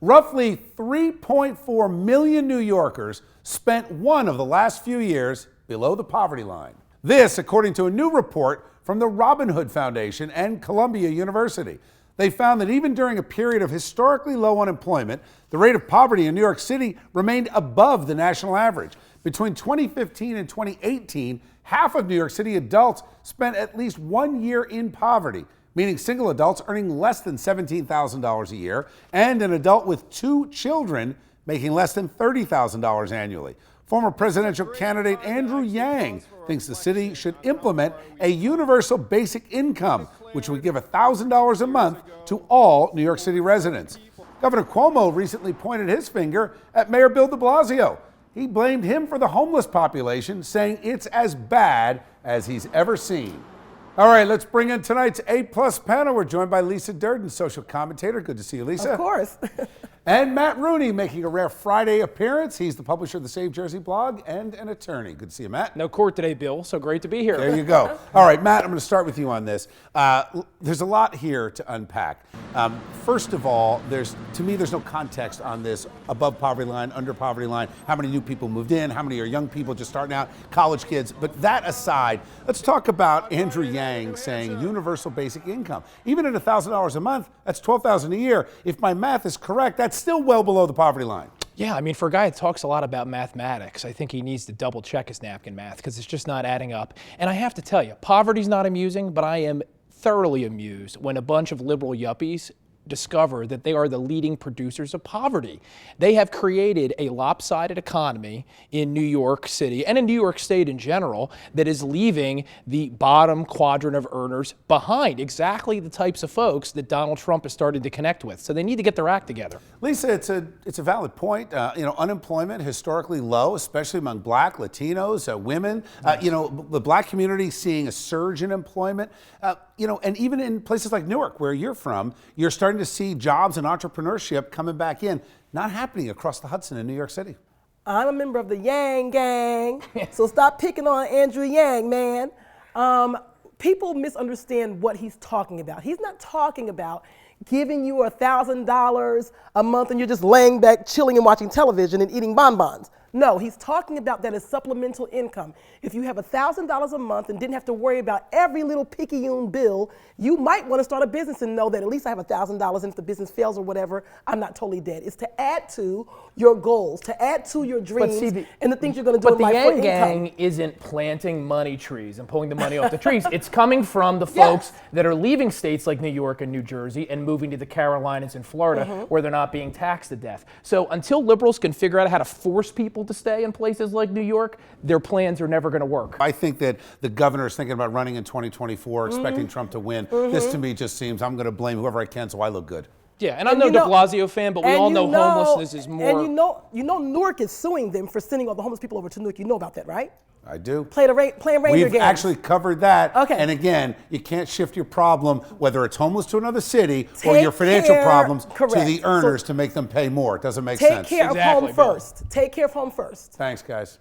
Roughly 3.4 million New Yorkers spent one of the last few years below the poverty line. This, according to a new report from the Robin Hood Foundation and Columbia University. They found that even during a period of historically low unemployment, the rate of poverty in New York City remained above the national average. Between 2015 and 2018, half of New York City adults spent at least 1 year in poverty, meaning single adults earning less than $17,000 a year and an adult with 2 children making less than $30,000 annually. Former presidential candidate Andrew Yang thinks the city should implement a universal basic income, which would give $1,000 a month to all New York City residents. Governor Cuomo recently pointed his finger at Mayor Bill de Blasio. He blamed him for the homeless population, saying it's as bad as he's ever seen. All right, let's bring in tonight's A-plus panel. We're joined by Lisa Durden, social commentator. Good to see you, Lisa. Of course. And Matt Rooney making a rare Friday appearance. He's the publisher of the Save Jersey blog and an attorney. Good to see you, Matt. No court today, Bill, so great to be here. There you go. All right, Matt, I'm going to start with you on this. There's a lot here to unpack. First of all, to me, there's no context on this above poverty line, under poverty line, how many new people moved in, how many are young people just starting out, college kids. But that aside, let's talk about Andrew Yang saying universal basic income. Even at $1,000 a month, that's $12,000 a year. If my math is correct, that's still well below the poverty line. Yeah, I mean, for a guy that talks a lot about mathematics, I think he needs to double check his napkin math because it's just not adding up. And I have to tell you, poverty's not amusing, but I am thoroughly amused when a bunch of liberal yuppies discover that they are the leading producers of poverty. They have created a lopsided economy in New York City and in New York State in general that is leaving the bottom quadrant of earners behind, exactly the types of folks that Donald Trump has started to connect with. So they need to get their act together. Lisa, it's a valid point. Unemployment historically low, especially among Black, Latinos, women. The Black community seeing a surge in employment. And even in places like Newark, where you're from, you're starting to see jobs and entrepreneurship coming back in, not happening across the Hudson in New York City. I'm a member of the Yang gang, so stop picking on Andrew Yang, man. People misunderstand what he's talking about. He's not talking about giving you $1,000 a month and you're just laying back, chilling and watching television and eating bonbons. No, he's talking about that as supplemental income. If you have $1,000 a month and didn't have to worry about every little picayune bill, you might want to start a business and know that at least I have $1,000, and if the business fails or whatever, I'm not totally dead. It's to add to your goals, to add to your dreams and the things you're going to do in life for income. But the Yang gang isn't planting money trees and pulling the money off the trees. It's coming from the folks that are leaving states like New York and New Jersey and moving to the Carolinas and Florida where they're not being taxed to death. So until liberals can figure out how to force people to stay in places like New York, their plans are never going to work. I think that the governor is thinking about running in 2024, expecting Trump to win. This to me just seems I'm going to blame whoever I can so I look good. Yeah, and I'm no de Blasio fan, but we all know homelessness is more. And you know Newark is suing them for sending all the homeless people over to Newark. You know about that, right? I do. Playing Ranger games. We've actually covered that. Okay. And again, you can't shift your problem, whether it's homeless to another city or your financial problems to the earners to make them pay more. It doesn't make sense. Take care of home first. Take care of home first. Thanks, guys.